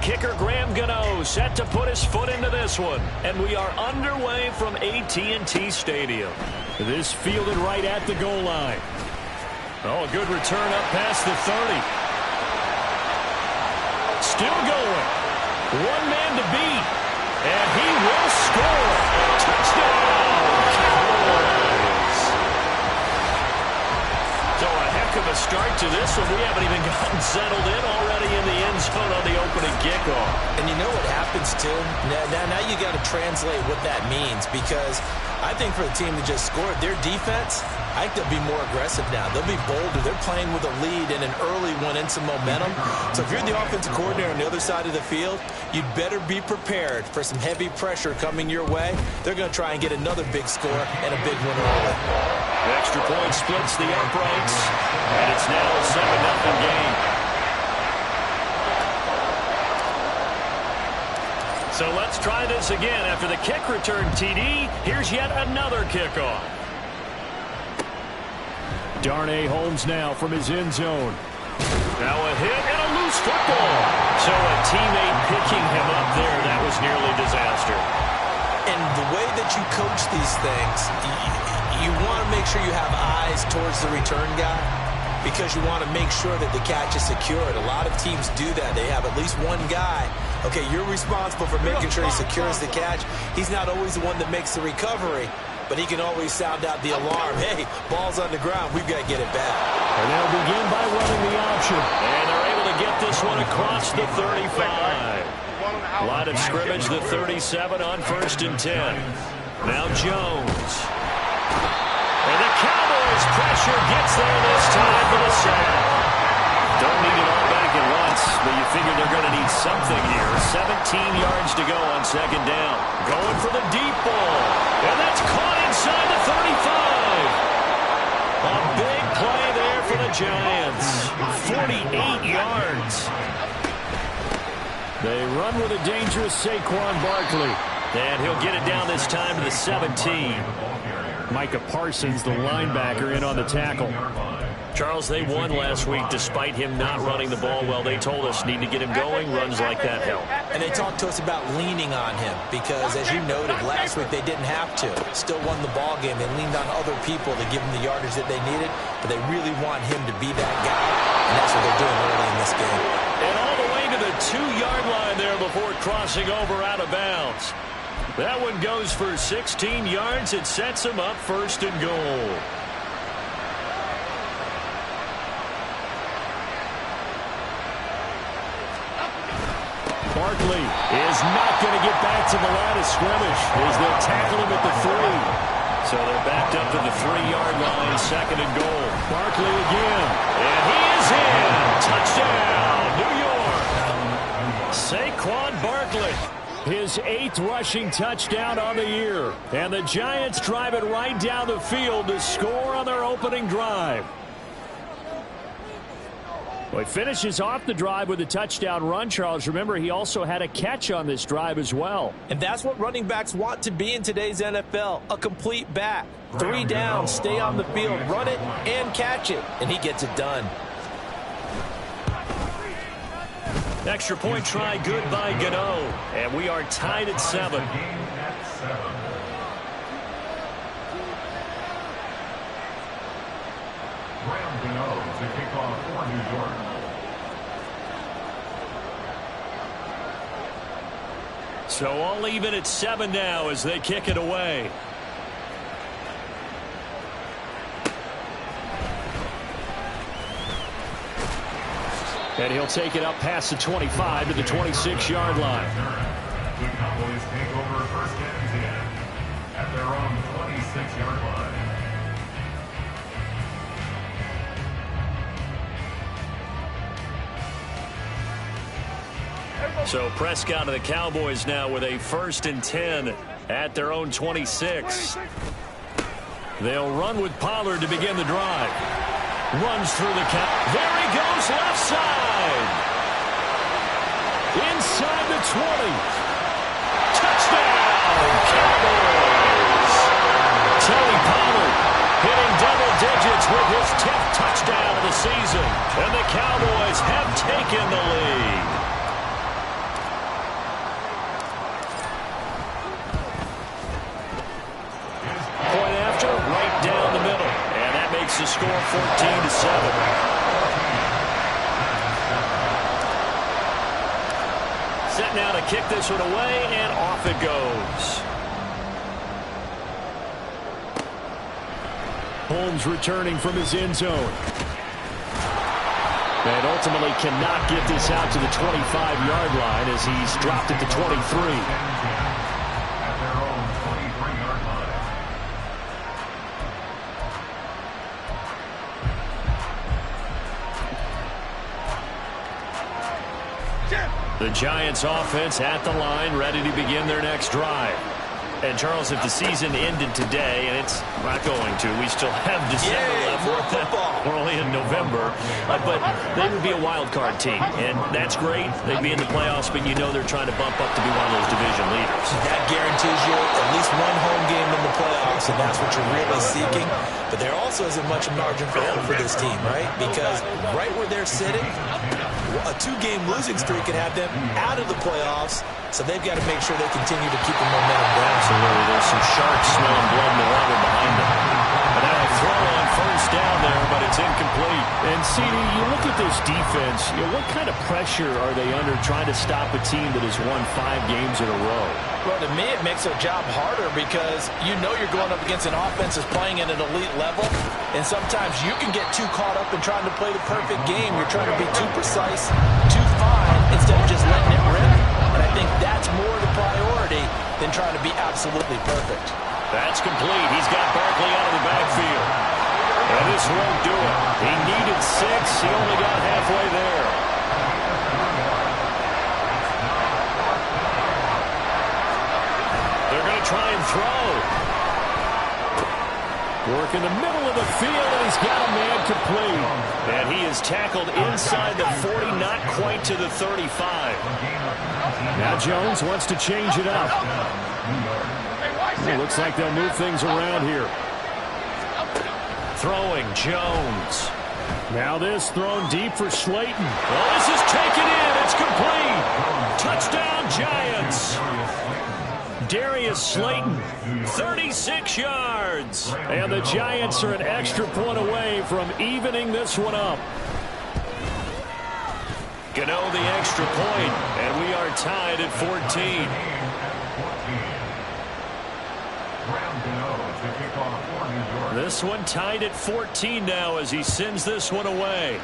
kicker Graham Gano set to put his foot into this one. And we are underway from AT&T Stadium. This fielded right at the goal line. Oh, a good return up past the 30. Still going. One man to beat. And he will score. Touchdown, Cowboys. So a heck of a start to this one. We haven't even gotten settled in already in the end zone on the opening kickoff. And you know what happens, too? Now you got to translate what that means, because I think for the team to just score, their defense, I think they'll be more aggressive now. They'll be bolder. They're playing with a lead and an early one and some momentum. So if you're the offensive coordinator on the other side of the field, you'd better be prepared for some heavy pressure coming your way. They're going to try and get another big score and a big one early. The extra point splits the uprights, and it's now a 7-0 game. So let's try this again. After the kick return TD, here's yet another kickoff. Darnay Holmes now from his end zone. Now a hit and a loose football. So a teammate picking him up there, that was nearly disaster. And the way that you coach these things, you want to make sure you have eyes towards the return guy, because you want to make sure that the catch is secured. A lot of teams do that. They have at least one guy. Okay, you're responsible for making sure he secures the catch. He's not always the one that makes the recovery, but he can always sound out the alarm. Hey, ball's on the ground. We've got to get it back. And they'll begin by running the option. And they're able to get this one across the 35. Line of scrimmage, the 37 on 1st and 10. Now Jones. And the Cowboys pressure gets there this time for the sack. Don't need it all back at once, but you figure they're going to need something here. 17 yards to go on 2nd down. Going for the deep ball. And that's caught inside the 35. A big play there for the Giants. 48 yards. They run with a dangerous Saquon Barkley. And he'll get it down this time to the 17. Micah Parsons, the linebacker, in on the tackle. Charles, they won last week despite him not running the ball well. They told us need to get him going. Runs like that help. And they talked to us about leaning on him because, as you noted, last week they didn't have to. Still won the ball game. They leaned on other people to give them the yardage that they needed, but they really want him to be that guy, and that's what they're doing early in this game. And all the way to the 2-yard line there before crossing over out of bounds. That one goes for 16 yards. It sets him up 1st and goal. Barkley is not going to get back to the line of scrimmage as they'll tackle him at the 3. So they're backed up to the 3-yard line, 2nd and goal. Barkley again. And he is in. Touchdown, New York. Saquon Barkley. His 8th rushing touchdown on the year. And the Giants drive it right down the field to score on their opening drive. Well, he finishes off the drive with a touchdown run, Charles. Remember, he also had a catch on this drive as well. And that's what running backs want to be in today's NFL, a complete back. 3 down, stay on the field, run it, and catch it. And he gets it done. Extra point try good by Gano. And we are tied at 7. Graham Gano to kick off for New York. So all even at 7 now as they kick it away. And he'll take it up past the 25 to the 26-yard line. The Cowboys take over 1st and 10 at their own 26-yard line. So Prescott of the Cowboys now with a 1st and 10 at their own 26. They'll run with Pollard to begin the drive. Runs through the count. There he goes, left side. Inside the 20. Touchdown, Cowboys. Tony Pollard hitting double digits with his 10th touchdown of the season. And the Cowboys have taken the lead. makes the score 14-7. Set now to kick this one away, and off it goes. Holmes returning from his end zone. And ultimately cannot get this out to the 25-yard line as he's dropped it to 23. The Giants offense at the line, ready to begin their next drive. And, Charles, if the season ended today, and it's not going to, we still have December left. More football. We're only in November. But they would be a wild card team, and that's great. They'd be in the playoffs, but you know they're trying to bump up to be one of those division leaders. That guarantees you at least one home game in the playoffs, and that's what you're really seeking. But there also isn't much margin for error for this team, right? Because right where they're sitting, a two-game losing streak could have them out of the playoffs, so they've got to make sure they continue to keep the momentum down. Absolutely. There's some sharks smelling blood in the water behind them. And now a throw on first down there, but it's incomplete. And, CD, you look at this defense, what kind of pressure are they under trying to stop a team that has won 5 games in a row? Well, to me, it makes their job harder because you know you're going up against an offense that's playing at an elite level, and sometimes you can get too caught up in trying to play the perfect game. You're trying to be too precise, too fine, instead of just letting it rip. And I think that's more the priority than trying to be absolutely perfect. That's complete. He's got Barkley out of the backfield. And this won't do it. He needed 6. He only got halfway there. They're going to try and throw. Work in the middle of the field, and he's got a man complete. And he is tackled inside the 40, not quite to the 35. Now Jones wants to change it up. It looks like they'll move things around here. Throwing, Jones. Now this thrown deep for Slayton. Well, this is taken in. It's complete. Touchdown, Giants. Darius Slayton, 36 yards. And the Giants are an extra point away from evening this one up. Gano the extra point, and we are tied at 14. This one tied at 14 now as he sends this one away.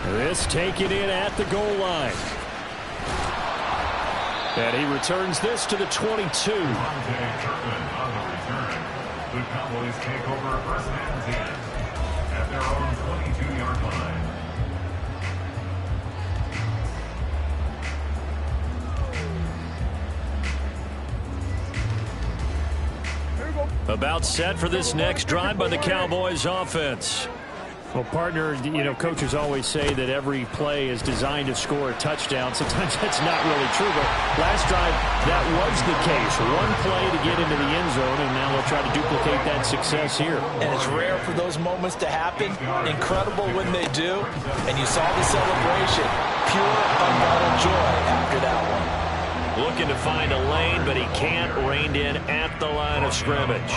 This taken in at the goal line. And he returns this to the 22. The Cowboys take over first and 10 at their own 22-yard line. About set for this next drive by the Cowboys offense. Well, partner, coaches always say that every play is designed to score a touchdown. Sometimes that's not really true, but last drive, that was the case. One play to get into the end zone, and now they'll try to duplicate that success here. And it's rare for those moments to happen. Incredible when they do. And you saw the celebration. Pure, unbridled joy after that one. Looking to find a lane, but he can't. Reined in at the line of scrimmage.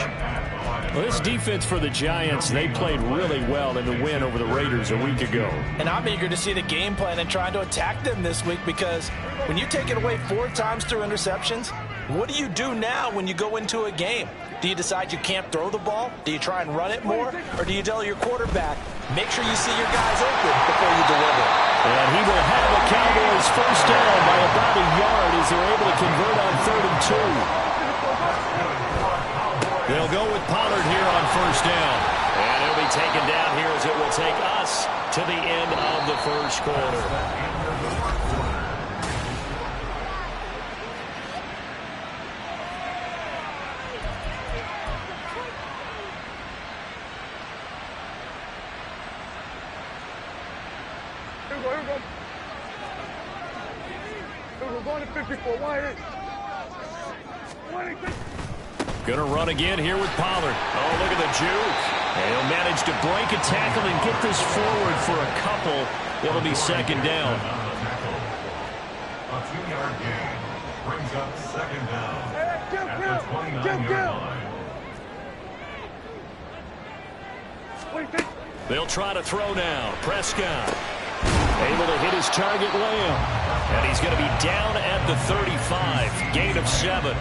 Well, this defense for the Giants, they played really well in the win over the Raiders a week ago. And I'm eager to see the game plan and trying to attack them this week, because when you take it away 4 times through interceptions, what do you do now when you go into a game? Do you decide you can't throw the ball? Do you try and run it more? Or do you tell your quarterback, make sure you see your guys open before you deliver? And he will have the Cowboys first down by about a yard as they're able to convert on 3rd and 2. They'll go with Pollard here on first down. And it'll be taken down here as it will take us to the end of the first quarter. We're going to 54. Why? Gonna run again here with Pollard. Oh, look at the juke. And he'll manage to break a tackle and get this forward for a couple. It'll be second down. A 2-yard gain brings up second down at the 29-yard line. They'll try to throw now. Prescott able to hit his target, Lamb. And he's going to be down at the 35. Gain of 7.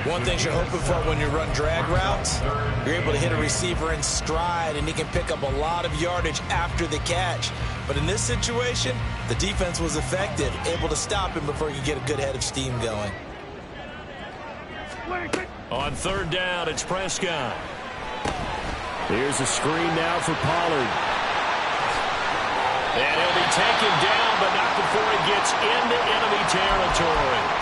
One thing you're hoping for when you run drag routes, you're able to hit a receiver in stride, and he can pick up a lot of yardage after the catch. But in this situation, the defense was effective, able to stop him before he could get a good head of steam going. On 3rd down, it's Prescott. Here's a screen now for Pollard. And he'll be taken down, but not before he gets into enemy territory.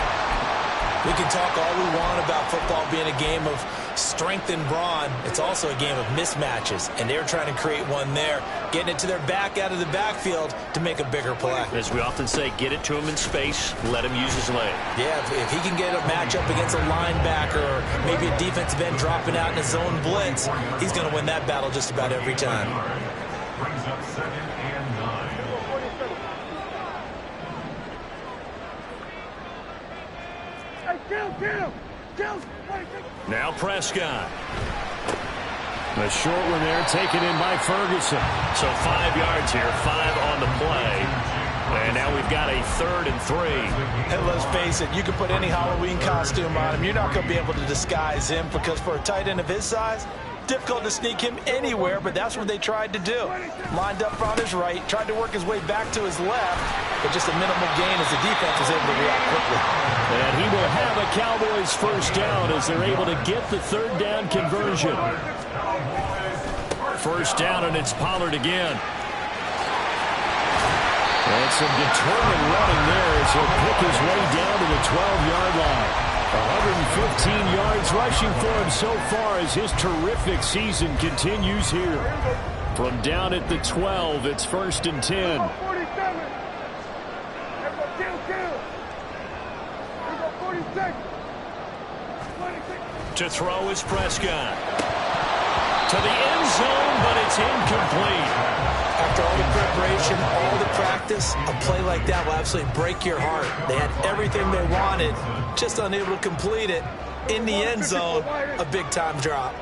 We can talk all we want about football being a game of strength and brawn. It's also a game of mismatches, and they're trying to create one there, getting it to their back out of the backfield to make a bigger play. As we often say, get it to him in space, let him use his leg. Yeah, if he can get a matchup against a linebacker or maybe a defensive end dropping out in a zone blitz, he's going to win that battle just about every time. Brings up 2nd and 9. Now Prescott. The short one there taken in by Ferguson. So 5 yards here, 5 on the play. And now we've got a 3rd and 3. And let's face it, you can put any Halloween costume on him. You're not going to be able to disguise him because for a tight end of his size, difficult to sneak him anywhere, but that's what they tried to do. Lined up on his right, tried to work his way back to his left, but just a minimal gain as the defense was able to react quickly. And he will have a Cowboys 1st down as they're able to get the 3rd down conversion. 1st down, and it's Pollard again. And some determined running there as he'll pick his way down to the 12-yard line. 115 yards rushing for him so far as his terrific season continues here. From down at the 12, it's 1st and 10. To throw is Prescott. To the end zone, but it's incomplete. After all the preparation, all the practice, a play like that will absolutely break your heart. They had everything they wanted, just unable to complete it. In the end zone, a big-time drop.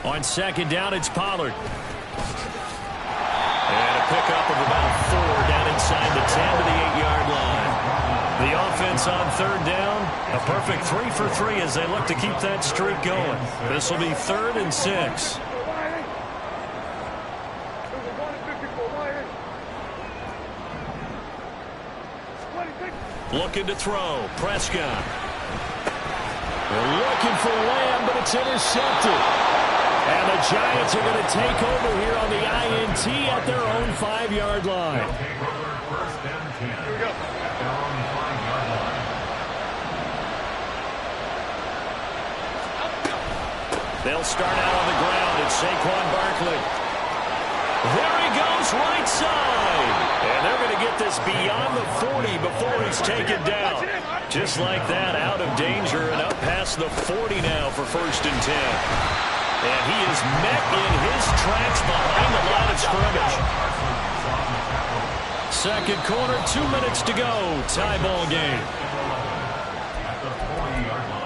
On 2nd down, it's Pollard. And a pickup of about 4 down inside the 10 to the 8-yard line. The offense on 3rd down, a perfect 3 for 3 as they look to keep that streak going. This will be 3rd and 6. Looking to throw. Prescott. They're looking for Lamb, but it's intercepted. And the Giants are going to take over here on the INT at their own 5-yard line. They'll start out on the ground. It's Saquon Barkley. There he goes, right side. And they're going to get this beyond the 40 before he's taken down. Just like that, out of danger and up past the 40 now for 1st and 10. And he is met in his tracks behind the line of scrimmage. 2nd quarter, 2 minutes to go. Tie ball game. At the 40-yard line.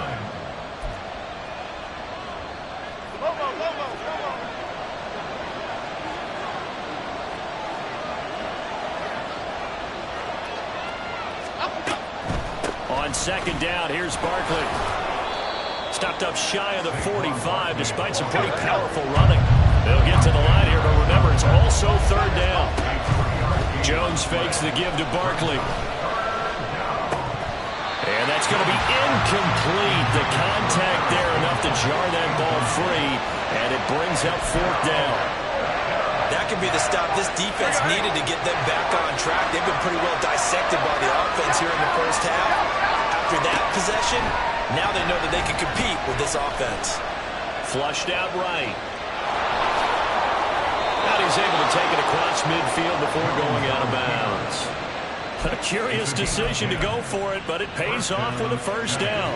On 2nd down, here's Barkley. Stopped up shy of the 45 despite some pretty powerful running. They'll get to the line here, but remember, it's also 3rd down. Jones fakes the give to Barkley. And that's going to be incomplete. The contact there enough to jar that ball free, and it brings up 4th down. That could be the stop this defense needed to get them back on track. They've been pretty well dissected by the offense here in the 1st half. After that possession, now they know that they can compete with this offense. Flushed out right. And he's able to take it across midfield before going out of bounds. A curious decision to go for it, but it pays off with a 1st down.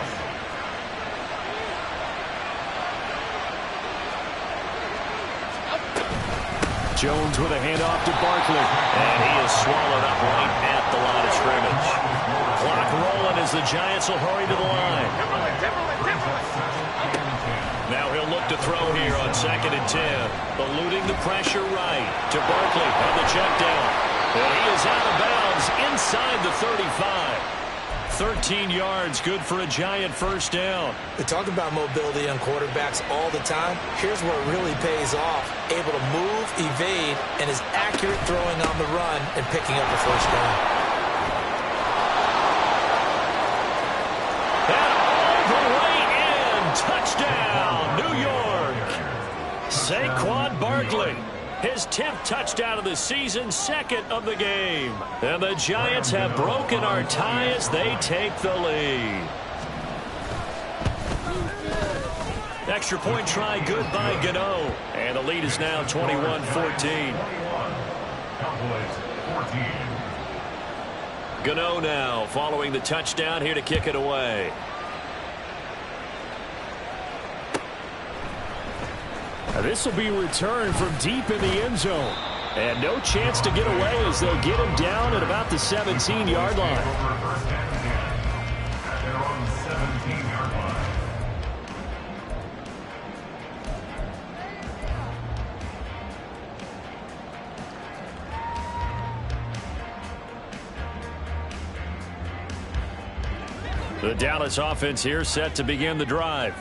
Jones with a handoff to Barkley. And he is swallowed up right at the line of scrimmage. Clock rolling as the Giants will hurry to the line. Now he'll look to throw here on 2nd and 10. Eluding the pressure right to Barkley on the check down. And he is out of bounds inside the 35. 13 yards, good for a Giant first down. We talk about mobility on quarterbacks all the time. Here's where it really pays off. Able to move, evade, and is accurate throwing on the run and picking up a first down. And all the way in. Touchdown, New York. Saquon Barkley. His 10th touchdown of the season, 2nd of the game. And the Giants have broken our tie as they take the lead. Extra point try good by Gano. And the lead is now 21-14. Gano now following the touchdown here to kick it away. This will be returned from deep in the end zone. And no chance to get away as they'll get him down at about the 17-yard line. The Dallas offense here set to begin the drive.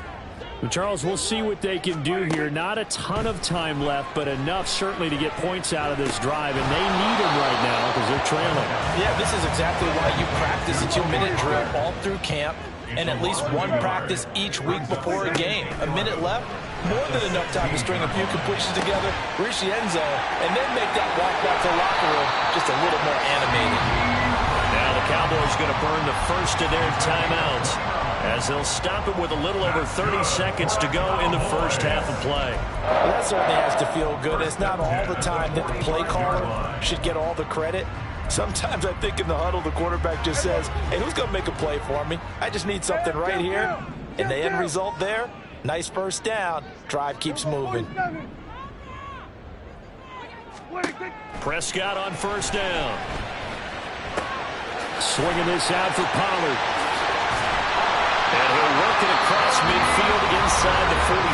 Charles, we'll see what they can do here. Not a ton of time left, but enough certainly to get points out of this drive, and they need them right now because they're trailing. Yeah, this is exactly why you practice a 2-minute drill all through camp and at least one practice each week before a game. A minute left, more than enough time to string a few completions together, reach the end zone, and then make that walk back to the locker room just a little more animated. Now the Cowboys going to burn the first of their timeouts, as they'll stop it with a little over 30 seconds to go in the first half of play. Well, that certainly has to feel good. It's not all the time that the play caller should get all the credit. Sometimes I think in the huddle, the quarterback just says, hey, who's going to make a play for me? I just need something right here. And the end result there, nice first down. Drive keeps moving. Prescott on first down. Swinging this out for Pollard. And he'll work it across midfield inside the 45.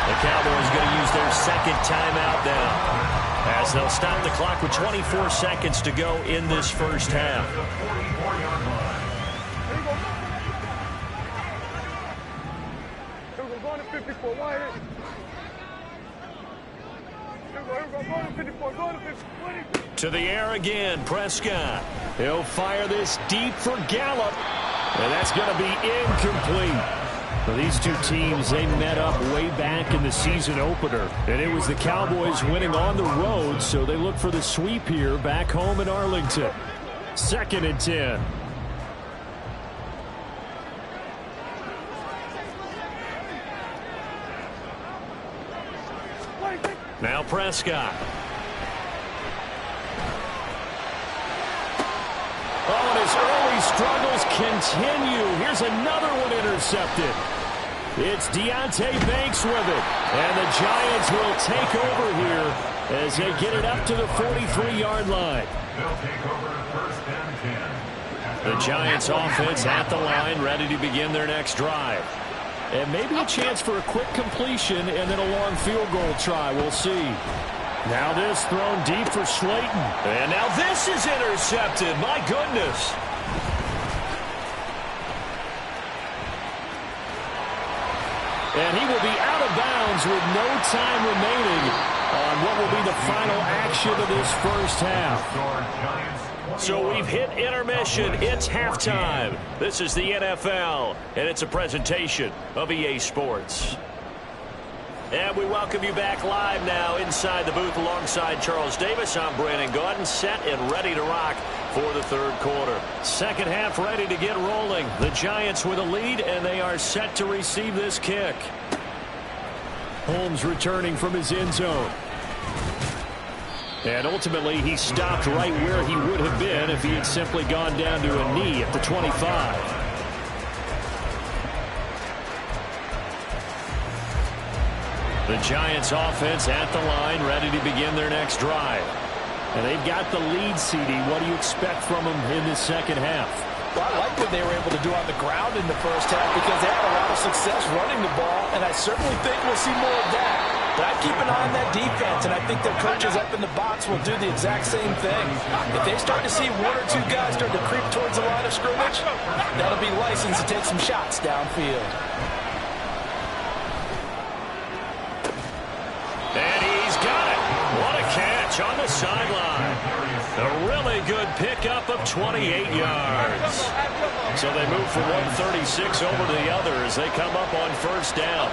The Cowboys going to use their second timeout now, as they'll stop the clock with 24 seconds to go in this first half. Going to 54. Why is it? To the air again, Prescott. He'll fire this deep for Gallup. And that's going to be incomplete. Well, these two teams, they met up way back in the season opener. And it was the Cowboys winning on the road, so they look for the sweep here back home in Arlington. 2nd and 10. Now Prescott. Oh, and his early struggles continue. Here's another one intercepted. It's Deonte Banks with it. And the Giants will take over here as they get it up to the 43-yard line. They'll take over first and 10. The Giants offense at the line, ready to begin their next drive. And maybe a chance for a quick completion and then a long field goal try. We'll see. Now this thrown deep for Slayton. And now this is intercepted. My goodness. And he will be out of bounds with no time remaining on what will be the final action of this first half. So we've hit intermission. It's halftime. This is the NFL, and it's a presentation of EA Sports. And we welcome you back live now inside the booth alongside Charles Davis. I'm Brandon Gaudin, set and ready to rock for the third quarter. Second half ready to get rolling. The Giants with a lead, and they are set to receive this kick. Holmes returning from his end zone. And ultimately, he stopped right where he would have been if he had simply gone down to a knee at the 25. The Giants offense at the line, ready to begin their next drive. And they've got the lead, CD. What do you expect from them in the second half? Well, I like what they were able to do on the ground in the first half because they had a lot of success running the ball, and I certainly think we'll see more of that. But I keep an eye on that defense, and I think their coaches up in the box will do the exact same thing. If they start to see one or two guys start to creep towards the line of scrimmage, that'll be license to take some shots downfield. And he's got it. What a catch on the sideline. A really good pickup of 28 yards. So they move from 136 over to the other as they come up on first down.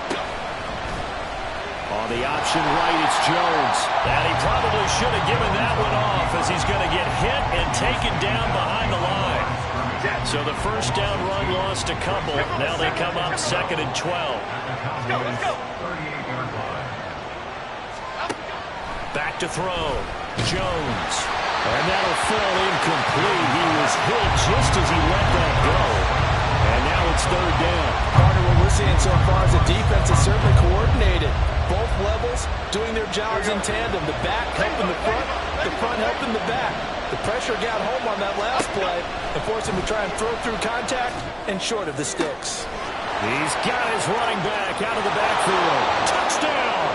On the option right, it's Jones. And he probably should have given that one off as he's going to get hit and taken down behind the line. So the first down run lost a couple. Now they come up 2nd and 12. Let's go. Back to throw. Jones. And that'll fall incomplete. He was hit just as he let that go. And now it's 3rd down. Partner, what we're seeing so far is the defense is certainly coordinated. Both levels doing their jobs in tandem. The back helping the front helping the back. The pressure got home on that last play and forced him to try and throw through contact and short of the sticks. He's got his running back out of the backfield. Touchdown!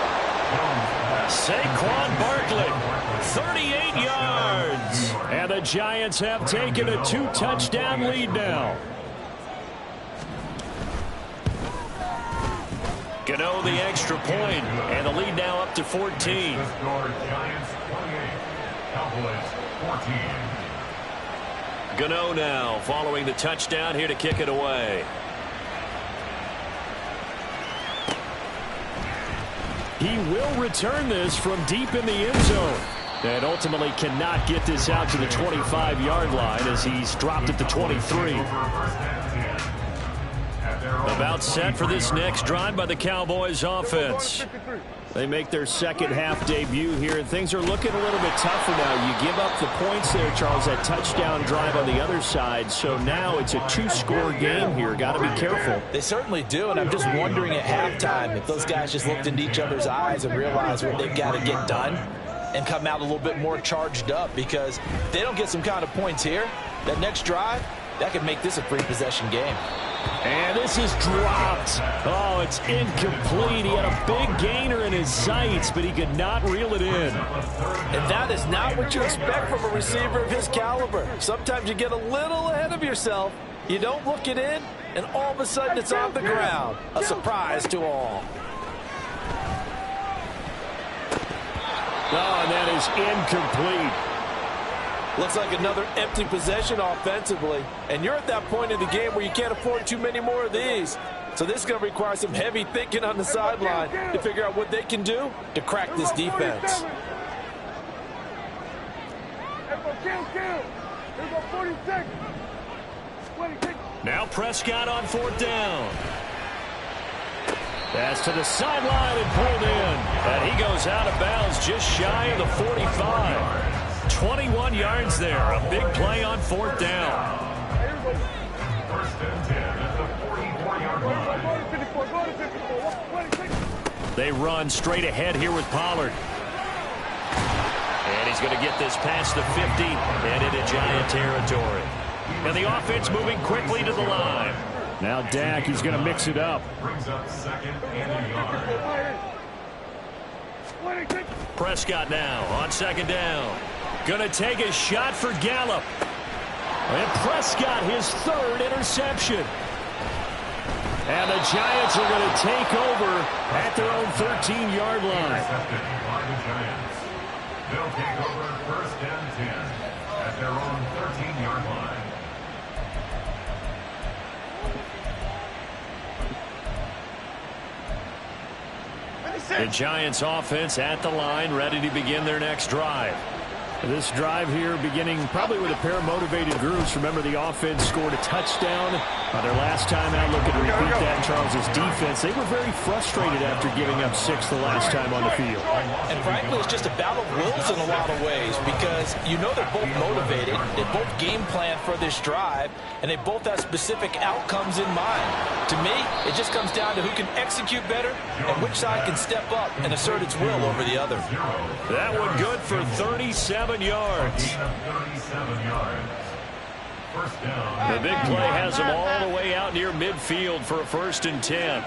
Saquon Barkley, 38 yards. And the Giants have taken a 2-touchdown lead now. Gano the extra point, and the lead now up to 14. Giants 28, Cowboys 14. Gano now following the touchdown here to kick it away. He will return this from deep in the end zone. And ultimately cannot get this out to the 25-yard line as he's dropped at the 23. About set for this next drive by the Cowboys offense. They make their second half debut here, and things are looking a little bit tougher now. You give up the points there, Charles, that touchdown drive on the other side. So now it's a 2-score game here. Got to be careful. They certainly do, and I'm just wondering at halftime if those guys just looked into each other's eyes and realized what they've got to get done and come out a little bit more charged up, because if they don't get some kind of points here, that next drive, that could make this a free possession game. And this is dropped. Oh, it's incomplete. He had a big gainer in his sights, but he could not reel it in. And that is not what you expect from a receiver of his caliber. Sometimes you get a little ahead of yourself. You don't look it in, and all of a sudden it's on the ground. A surprise to all. Oh, and that is incomplete. Looks like another empty possession offensively. And you're at that point in the game where you can't afford too many more of these. So this is going to require some heavy thinking on the sideline to figure out what they can do to crack this defense. Now Prescott on 4th down. Pass to the sideline and pulled in. And he goes out of bounds just shy of the 45. 21 yards there. A big play on 4th down. First and 10 at the 44-yard line. They run straight ahead here with Pollard. And he's going to get this past the 50 and into Giant territory. And the offense moving quickly to the line. Now Dak, he's going to mix it up. Brings up 2nd and a yard. Prescott now on 2nd down. Going to take a shot for Gallup. And Prescott, his 3rd interception. And the Giants are going to take over at their own 13-yard line. Intercepted by the Giants. They'll take over 1st and 10 at their own 13-yard line. The Giants offense at the line, ready to begin their next drive. This drive here beginning probably with a pair of motivated groups. Remember, the offense scored a touchdown their last time out. Looking to repeat that. Charles's defense, they were very frustrated after giving up 6 the last time on the field. And frankly, it's just a battle of wills in a lot of ways, because you know they're both motivated. They both game plan for this drive, and they both have specific outcomes in mind. To me, it just comes down to who can execute better and which side can step up and assert its will over the other. That one good for 37 yards. First down. The big play has them all the way out near midfield for a 1st and 10.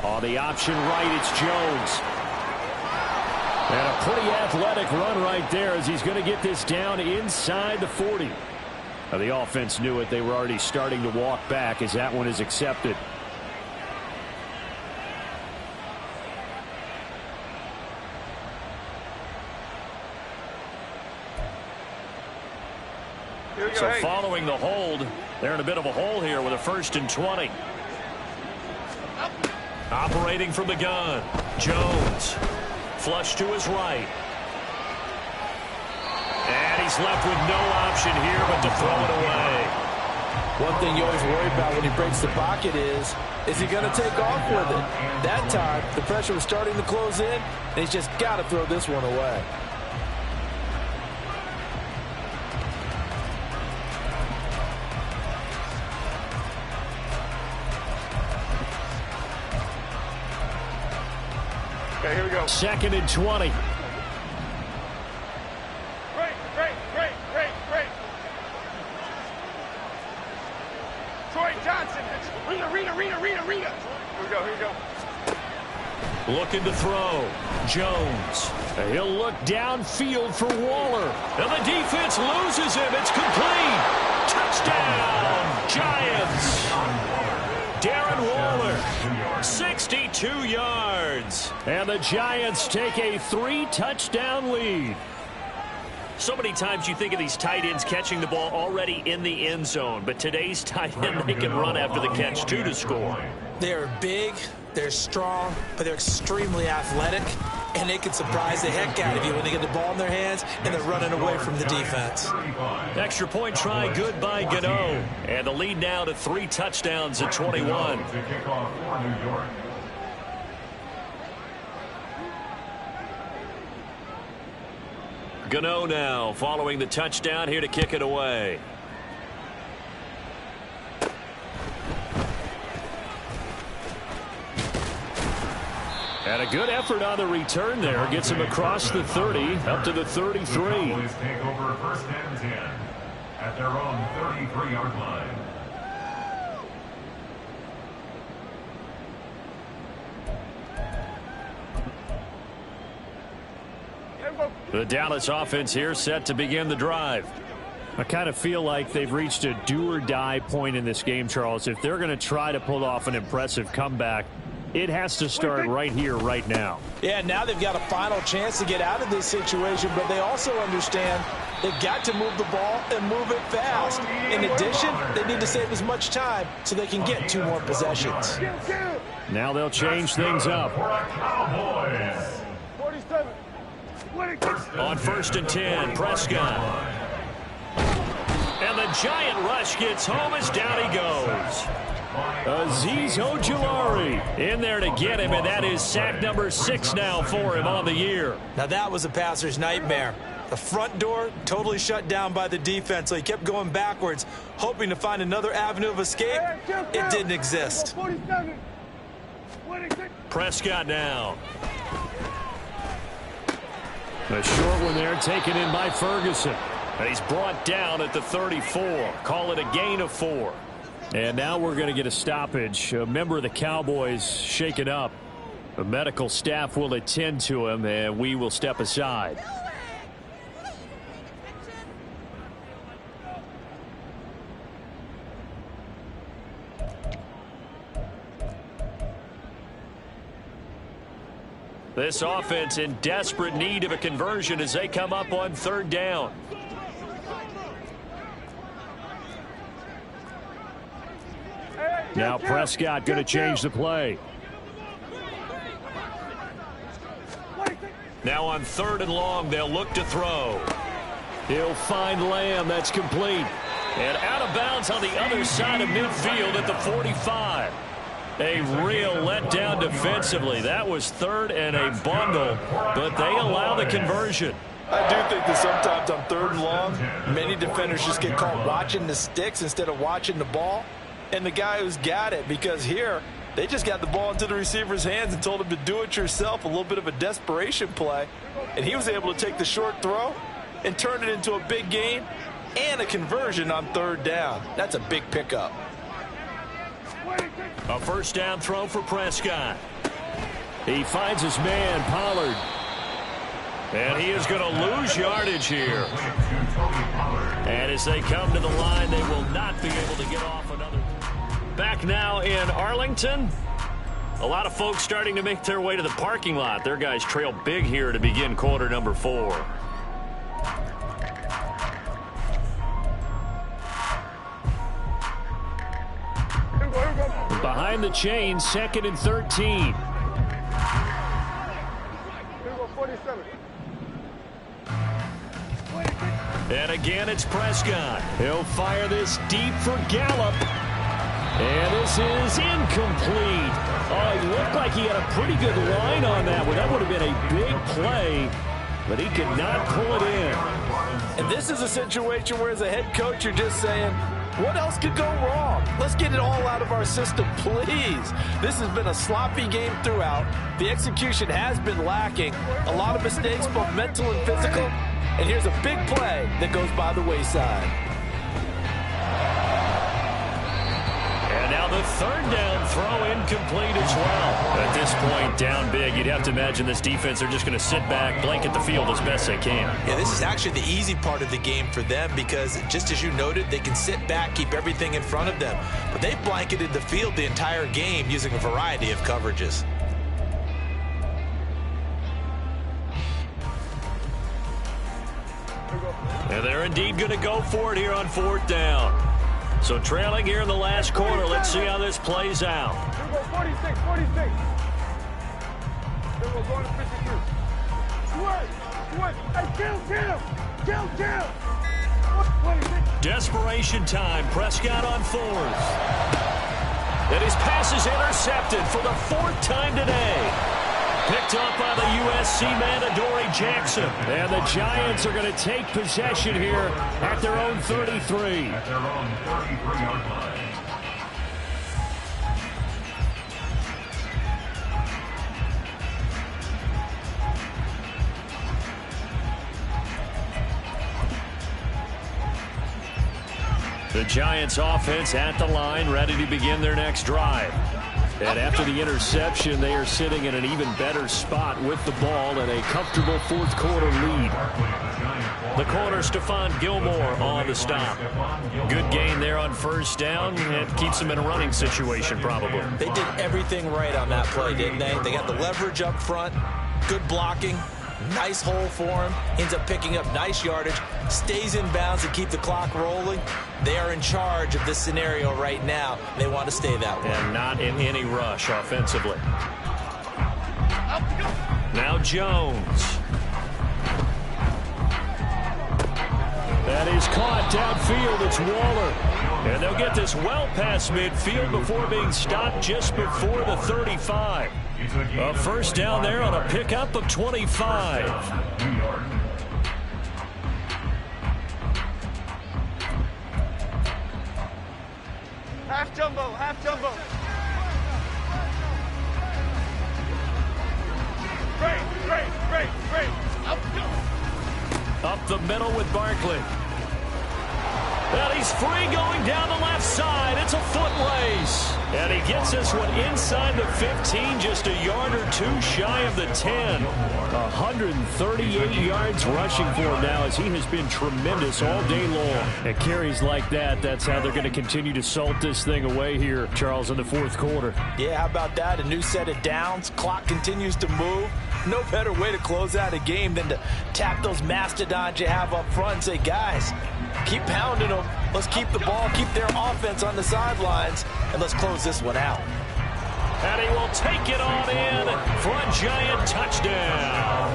On the option right, it's Jones. And a pretty athletic run right there as he's going to get this down inside the 40. Now, the offense knew it. They were already starting to walk back as that one is accepted. So following the hold, they're in a bit of a hole here with a 1st and 20. Operating from the gun, Jones. Flush to his right. And he's left with no option here but to throw it away. One thing you always worry about when he breaks the pocket is he going to take off with it? That time, the pressure was starting to close in, and he's just got to throw this one away. Okay, here we go. 2nd and 20. Great. Troy Johnson. Rita. Here we go. Looking to throw. Jones. He'll look downfield for Waller. And the defense loses him. It's complete. Touchdown, Giants. Darren Waller, 62 yards. And the Giants take a 3-touchdown lead. So many times you think of these tight ends catching the ball already in the end zone, but today's tight end, they can run after the catch, too, to score. They're big, they're strong, but they're extremely athletic, and they can surprise the heck out of you when they get the ball in their hands and they're running away from the defense. Extra point try good by Gano. And the lead now to 3 touchdowns at 21. To kick off for New York. Gano now following the touchdown here to kick it away. And a good effort on the return there. Gets him across the 30, up to the 33. The Cowboys take over 1st and 10 at their own 33-yard line. The Dallas offense here set to begin the drive. I kind of feel like they've reached a do-or-die point in this game, Charles. If they're going to try to pull off an impressive comeback, it has to start right here, right now. Yeah, now they've got a final chance to get out of this situation, but they also understand they've got to move the ball and move it fast. In addition, they need to save as much time so they can get 2 more possessions. Now they'll change things up. For our Cowboys. 47. On 1st and 10, Prescott. And the giant rush gets home as down he goes. Azeez Ojulari in there to get him, and that is sack number 6 now for him on the year. Now that was a passer's nightmare. The front door totally shut down by the defense, so he kept going backwards, hoping to find another avenue of escape. It didn't exist. Prescott now. A short one there taken in by Ferguson. And he's brought down at the 34. Call it a gain of 4. And now we're going to get a stoppage. A member of the Cowboys shaken up. The medical staff will attend to him, and we will step aside. This offense in desperate need of a conversion as they come up on 3rd down. Now Prescott going to change the play. Now on 3rd and long, they'll look to throw. He'll find Lamb. That's complete. And out of bounds on the other side of midfield at the 45. A real letdown defensively. That was 3rd and a bundle, but they allow the conversion. I do think that sometimes on 3rd and long, many defenders just get caught watching the sticks instead of watching the ball. And the guy who's got it, because here, they just got the ball into the receiver's hands and told him to do it yourself, a little bit of a desperation play. And he was able to take the short throw and turn it into a big gain and a conversion on third down. That's a big pickup. A first down throw for Prescott. He finds his man, Pollard. And he is going to lose yardage here. And as they come to the line, they will not be able to get off another. Back now in Arlington. A lot of folks starting to make their way to the parking lot. Their guys trail big here to begin quarter number 4. Behind the chain, 2nd and 13. 47. And again, it's Prescott. He'll fire this deep for Gallup. And this is incomplete. Oh, it looked like he had a pretty good line on that one. That would have been a big play, but he could not pull it in. And this is a situation where as a head coach, you're just saying, what else could go wrong? Let's get it all out of our system, please. This has been a sloppy game throughout. The execution has been lacking. A lot of mistakes, both mental and physical. And here's a big play that goes by the wayside. And now the third down throw incomplete as well. At this point, down big, you'd have to imagine this defense are just going to sit back, blanket the field as best they can. Yeah, this is actually the easy part of the game for them because, just as you noted, they can sit back, keep everything in front of them. But they've blanketed the field the entire game using a variety of coverages. And they're indeed going to go for it here on 4th down. So trailing here in the last quarter. Let's see how this plays out. Here we go, 46, 46. Here we go, going to 52. Switch. Hey, kill. 26. Desperation time. Prescott on 4th. And his pass is intercepted for the 4th time today. Picked up by the USC man, Adoree Jackson. And the Giants are going to take possession here at their own 33. At their own 33-yard line. The Giants offense at the line, ready to begin their next drive. And after the interception, they are sitting in an even better spot with the ball and a comfortable 4th quarter lead. The corner, Stephon Gilmore, on the stop. Good gain there on first down. It keeps them in a running situation, probably. They did everything right on that play, didn't they? They got the leverage up front, good blocking, nice hole for him, ends up picking up nice yardage, stays in bounds to keep the clock rolling. They are in charge of this scenario right now. They want to stay that way. And not in any rush offensively. Now Jones. That is caught downfield. It's Waller. And they'll get this well past midfield before being stopped just before the 35. A first down there on a pickup of 25. Half jumbo. Great. Up the middle with Barkley. And he's free going down the left side. It's a foot race. And he gets this one inside the 15, just a yard or two shy of the 10. 138 yards rushing for him now as he has been tremendous all day long. At carries like that, that's how they're going to continue to salt this thing away here, Charles, in the 4th quarter. Yeah, how about that? A new set of downs. Clock continues to move. No better way to close out a game than to tap those mastodons you have up front and say, guys, keep pounding them. Let's keep the ball, keep their offense on the sidelines, and let's close this one out. And he will take it on in for a Giant touchdown.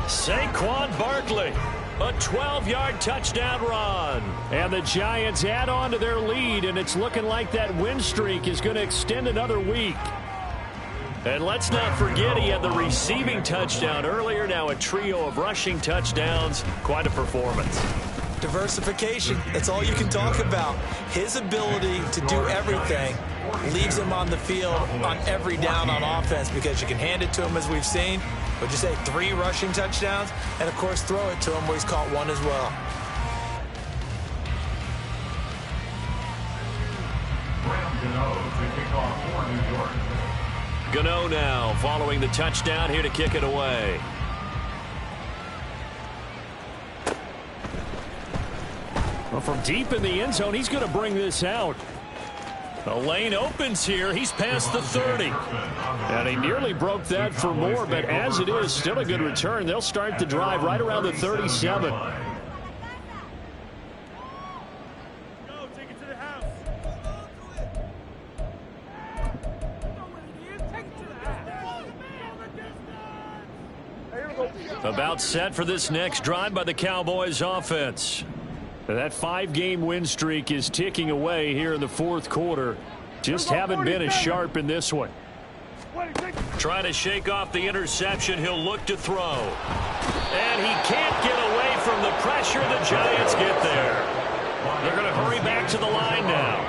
Saquon Barkley, a 12-yard touchdown run. And the Giants add on to their lead, and it's looking like that win streak is going to extend another week. And let's not forget he had the receiving touchdown earlier. Now a trio of rushing touchdowns. Quite a performance. Diversification, that's all you can talk about. His ability to do everything leaves him on the field on every down on offense because you can hand it to him, as we've seen, Would you say 3 rushing touchdowns? And, of course, throw it to him where he's caught 1 as well. To kick off for New York. Gano now following the touchdown here to kick it away. Well, from deep in the end zone, he's going to bring this out. The lane opens here. He's past the 30. And he nearly broke that for more, but as it is, still a good return. They'll start the drive right around the 37. About set for this next drive by the Cowboys offense. That 5-game win streak is ticking away here in the fourth quarter. Just haven't been as sharp in this one. Trying to shake off the interception. He'll look to throw. And he can't get away from the pressure. The Giants get there. They're going to hurry back to the line now.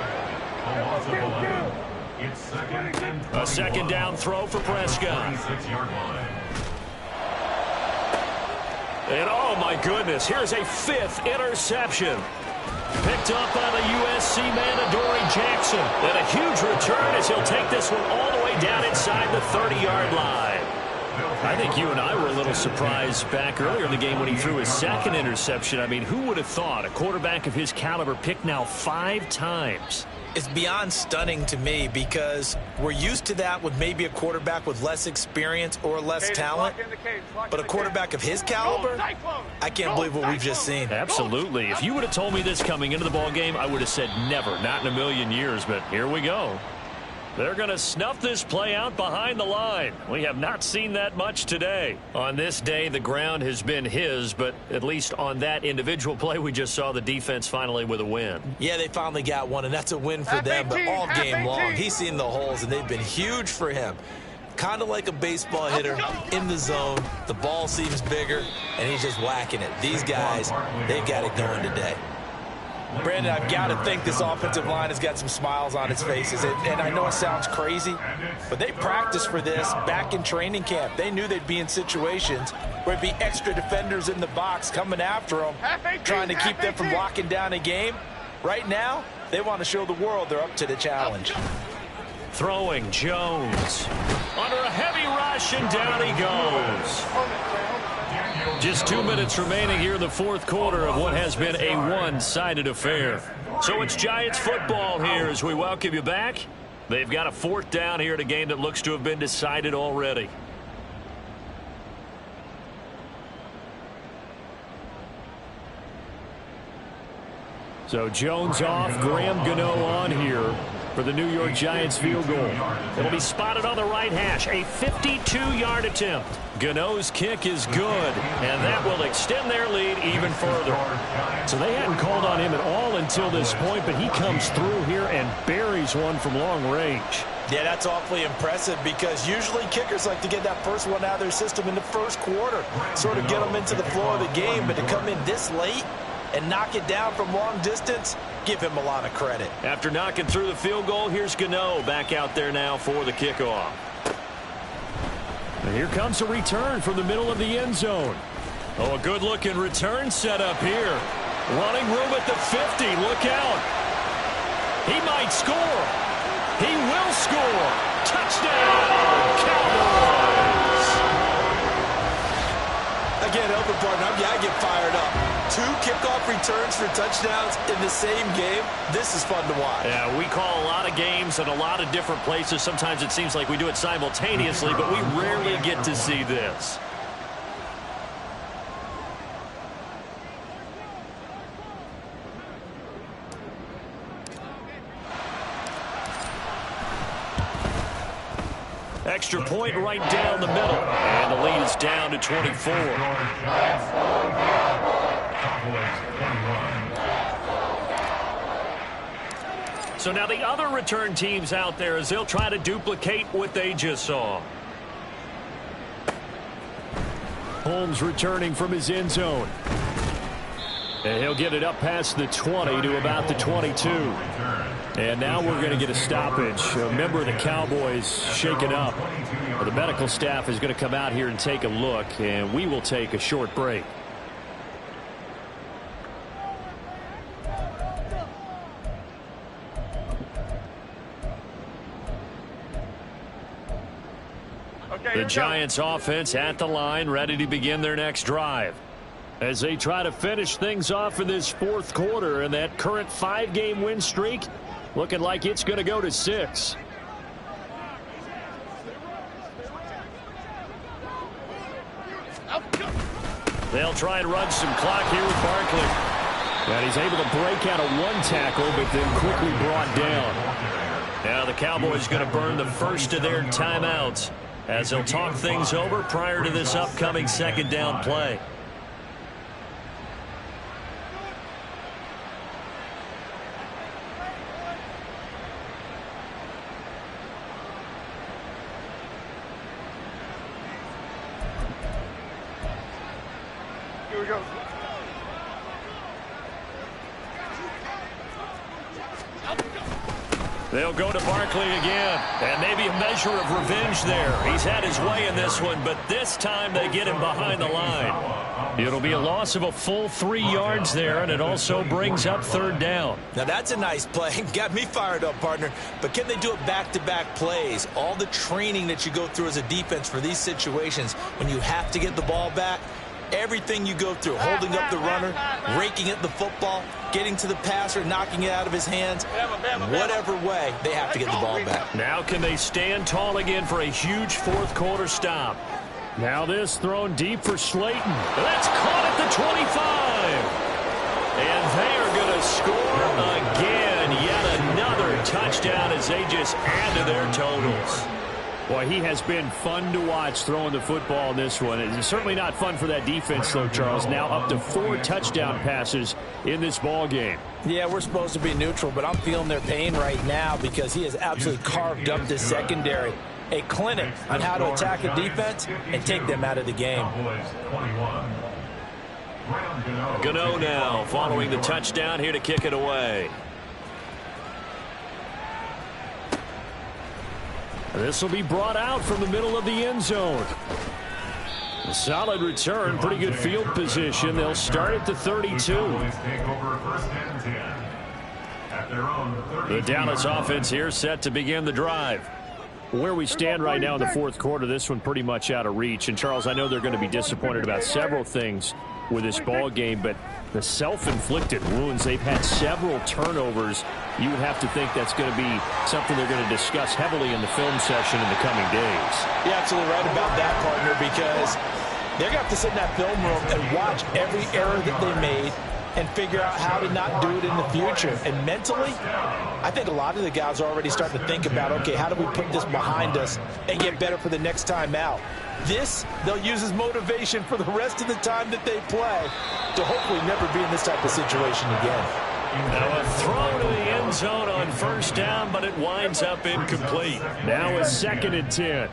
A second down throw for Prescott. And oh my goodness, here's a 5th interception. Picked up by the USC man, Adoree Jackson. And a huge return as he'll take this one all the way down inside the 30-yard line. I think you and I were a little surprised back earlier in the game when he threw his 2nd interception. I mean, who would have thought a quarterback of his caliber picked now 5 times? It's beyond stunning to me because we're used to that with maybe a quarterback with less experience or less talent. But a quarterback of his caliber, I can't believe what we've just seen. Absolutely. If you would have told me this coming into the ballgame, I would have said never, not in a million years. But here we go. They're going to snuff this play out behind the line. We have not seen that much today. On this day, the ground has been his, but at least on that individual play, we just saw the defense finally with a win. Yeah, they finally got one, and that's a win for them, but all game long, he's seen the holes, and they've been huge for him. Kind of like a baseball hitter in the zone. The ball seems bigger, and he's just whacking it. These guys, they've got it going today. Brandon, I've got to think this offensive line has got some smiles on its faces. And I know it sounds crazy, but they practiced for this back in training camp. They knew they'd be in situations where it'd be extra defenders in the box coming after them, trying to keep them from locking down a game. Right now, they want to show the world they're up to the challenge. Throwing Jones. Under a heavy rush, and down he goes. Just 2 minutes remaining here in the fourth quarter of what has been a one-sided affair. So it's Giants football here as we welcome you back. They've got a 4th down here at a game that looks to have been decided already. So Jones off, Graham Gano on here for the New York Giants field goal. It'll be spotted on the right hash, a 52-yard attempt. Gano's kick is good, and that will extend their lead even further. So they hadn't called on him at all until this point, but he comes through here and buries one from long range. Yeah, that's awfully impressive because usually kickers like to get that first one out of their system in the first quarter, sort of get them into the flow of the game, but to come in this late and knock it down from long distance, give him a lot of credit. After knocking through the field goal, here's Gano back out there now for the kickoff. And here comes a return from the middle of the end zone. Oh, a good-looking return set up here. Running room at the 50. Look out. He might score. He will score. Touchdown, Cowboys. Again, open partner, I get fired up. 2 kickoff returns for touchdowns in the same game. This is fun to watch. Yeah, we call a lot of games in a lot of different places. Sometimes it seems like we do it simultaneously, but we rarely get to see this. Extra point right down the middle. And the lead is down to 24. So now the other return teams out there as they'll try to duplicate what they just saw. Holmes returning from his end zone. And he'll get it up past the 20 to about the 22. And now we're going to get a stoppage. A member of the Cowboys shaken up. Well, the medical staff is going to come out here and take a look, and we will take a short break. The Giants offense at the line, ready to begin their next drive. As they try to finish things off in this fourth quarter, and that current 5-game win streak looking like it's going to go to 6. They'll try and run some clock here with Barkley. And he's able to break out of one tackle, but then quickly brought down. Now the Cowboys going to burn the first of their timeouts as they'll talk things over prior to this upcoming second down play. Here we go. They'll go to Barkley again, and maybe a measure of revenge there. He's had his way in this one, but this time they get him behind the line. It'll be a loss of a full 3 yards there, and it also brings up third down. Now that's a nice play. Got me fired up, partner. But can they do it back-to-back plays? All the training that you go through as a defense for these situations, when you have to get the ball back, everything you go through, holding up the runner, raking at the football, getting to the passer, knocking it out of his hands, whatever way, they have to get the ball back. Now can they stand tall again for a huge fourth quarter stop? Now this thrown deep for Slayton. That's caught at the 25. And they are going to score again. Yet another touchdown as they just add to their totals. Boy, he has been fun to watch throwing the football in this one. It's certainly not fun for that defense, though, Charles. Now up to 4 touchdown passes in this ball game. Yeah, we're supposed to be neutral, but I'm feeling their pain right now because he has absolutely carved up this secondary. A clinic on how to attack a defense and take them out of the game. Gano now following the touchdown here to kick it away. This will be brought out from the middle of the end zone. A solid return, pretty good field position. They'll start at the 32. The Dallas offense here set to begin the drive. Where we stand right now in the fourth quarter, this one pretty much out of reach. And, Charles, I know they're going to be disappointed about several things with this ball game, but the self-inflicted wounds, they've had several turnovers. You would have to think that's going to be something they're going to discuss heavily in the film session in the coming days. You're absolutely right about that, partner, because they're going to have to sit in that film room and watch every error that they made and figure out how to not do it in the future. And mentally, I think a lot of the guys are already starting to think about, okay, how do we put this behind us and get better for the next time out? This, they'll use as motivation for the rest of the time that they play to hopefully never be in this type of situation again. Now a throw to the end zone on first down, but it winds up incomplete. Now a 2nd and 10.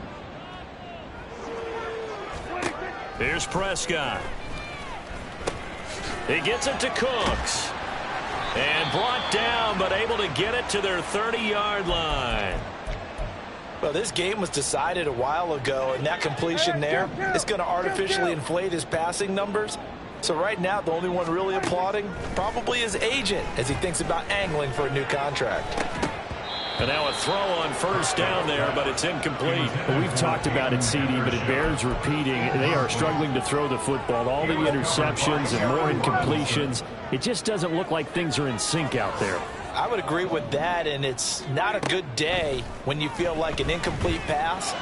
Here's Prescott. He gets it to Cooks. And brought down, but able to get it to their 30-yard line. Well, this game was decided a while ago, and that completion there is going to artificially inflate his passing numbers. So right now, the only one really applauding probably his agent as he thinks about angling for a new contract. And now a throw on first down there, but it's incomplete. Well, we've talked about it, CD, but it bears repeating. They are struggling to throw the football. All the interceptions and more incompletions. It just doesn't look like things are in sync out there. I would agree with that, and it's not a good day when you feel like an incomplete pass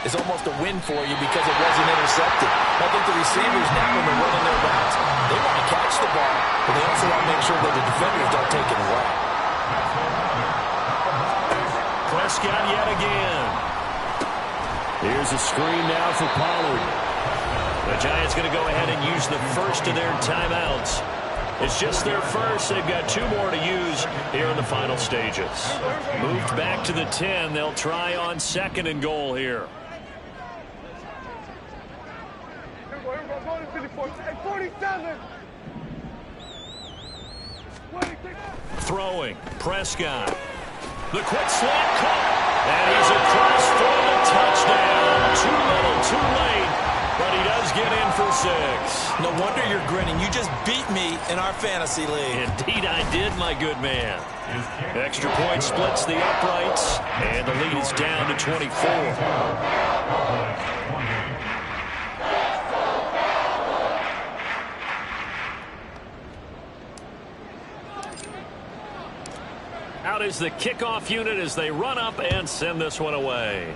is almost a win for you because it wasn't intercepted. I think the receivers now, when they're running their routes, they want to catch the ball, but they also want to make sure that the defenders don't take it away. Prescott yet again. Here's a screen now for Pollard. The Giants going to go ahead and use the first of their timeouts. It's just their first. They've got 2 more to use here in the final stages. Moved back to the 10. They'll try on 2nd and goal here. Throwing. Prescott. The quick slant caught. And he's across for the touchdown. Too little, too late. But he does get in for 6. No wonder you're grinning. You just beat me in our fantasy league. Indeed I did, my good man. Extra point splits the uprights, and the lead is down to 24. Out is the kickoff unit as they run up and send this one away.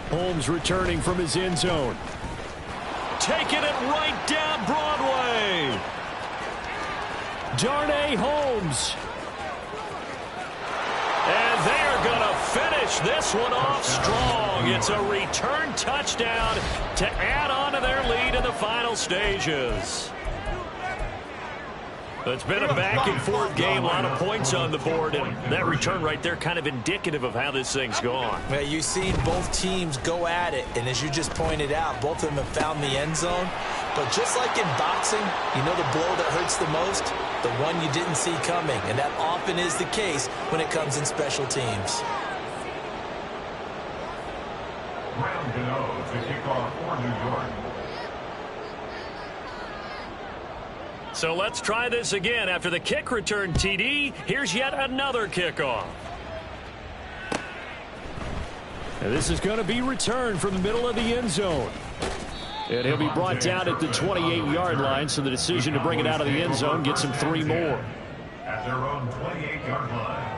Holmes returning from his end zone. Taking it right down Broadway. Darnay Holmes. And they're going to finish this one off strong. It's a return touchdown to add on to their lead in the final stages. It's been a back-and-forth game, a lot of points on the board, and that return right there kind of indicative of how this thing's gone. Well, you've seen both teams go at it, and as you just pointed out, both of them have found the end zone. But just like in boxing, you know the blow that hurts the most? The one you didn't see coming, and that often is the case when it comes in special teams. Graham Gano to kick off for New York. So let's try this again. After the kick return TD, here's yet another kickoff. And this is going to be returned from the middle of the end zone. And he'll be brought down at the 28-yard line, so the decision to bring it out of the end zone gets him 3 more. At their own 28-yard line.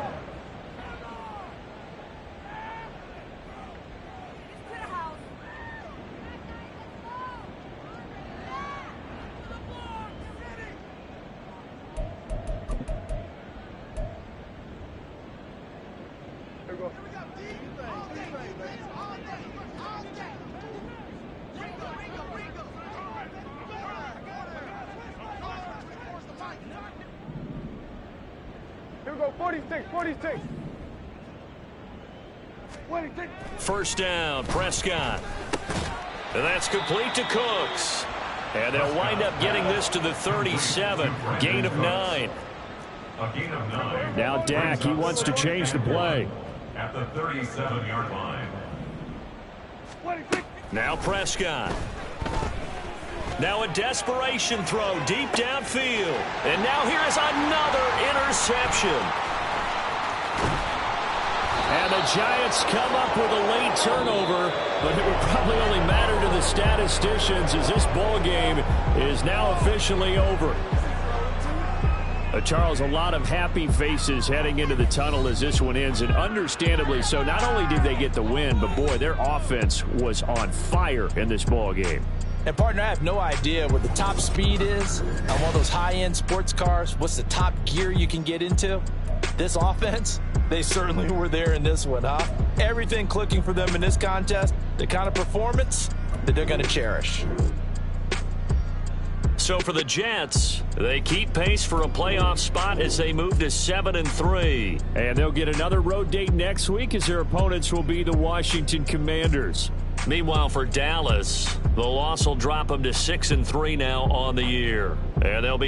Here we go, 46, 46. 26. First down, Prescott. And that's complete to Cooks. And they'll wind up getting this to the 37. Gain of 9. A gain of 9. Now Dak, he wants to change the play. At the 37-yard line. 26. Now Prescott. Now a desperation throw deep downfield. And now here is another interception. And the Giants come up with a late turnover, but it would probably only matter to the statisticians as this ball game is now officially over. Charles, a lot of happy faces heading into the tunnel as this one ends, and understandably so. Not only did they get the win, but boy, their offense was on fire in this ball game. And, partner, I have no idea what the top speed is on one of those high-end sports cars. What's the top gear you can get into? This offense, they certainly were there in this one, huh? Everything clicking for them in this contest, the kind of performance that they're going to cherish. So for the Jets, they keep pace for a playoff spot as they move to 7-3. And they'll get another road date next week as their opponents will be the Washington Commanders. Meanwhile, for Dallas, the loss will drop them to 6-3 now on the year. And they'll be